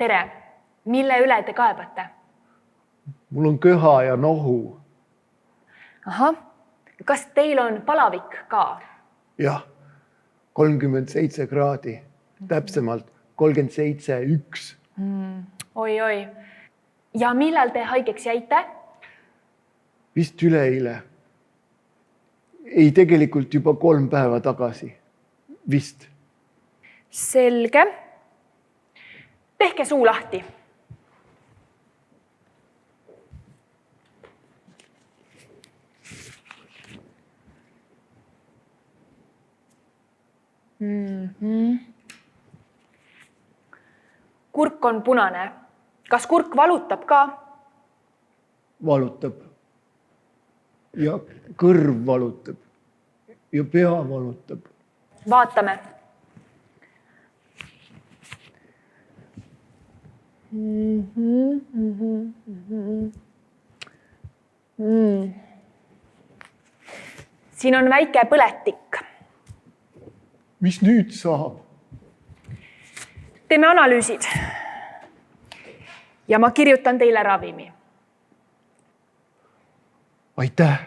Tere, mille üle te kaebate? Mul on köha ja nohu. Ahah, kas teil on palavik ka? Jah, 37 kraadi, täpsemalt 37,1. Oi. Ja millal te haigeks jäite? Vist üleeile. Ei, tegelikult juba 3 päeva tagasi. Vist. Selge. Tehke suu lahti. Kurk on punane. Kas kurk valutab ka? Valutab. Ja kõrv valutab. Ja pea valutab. Vaatame. Siin on väike põletik. Mis nüüd saab? Teeme analüüsid. Ja ma kirjutan teile ravimi. Aitäh!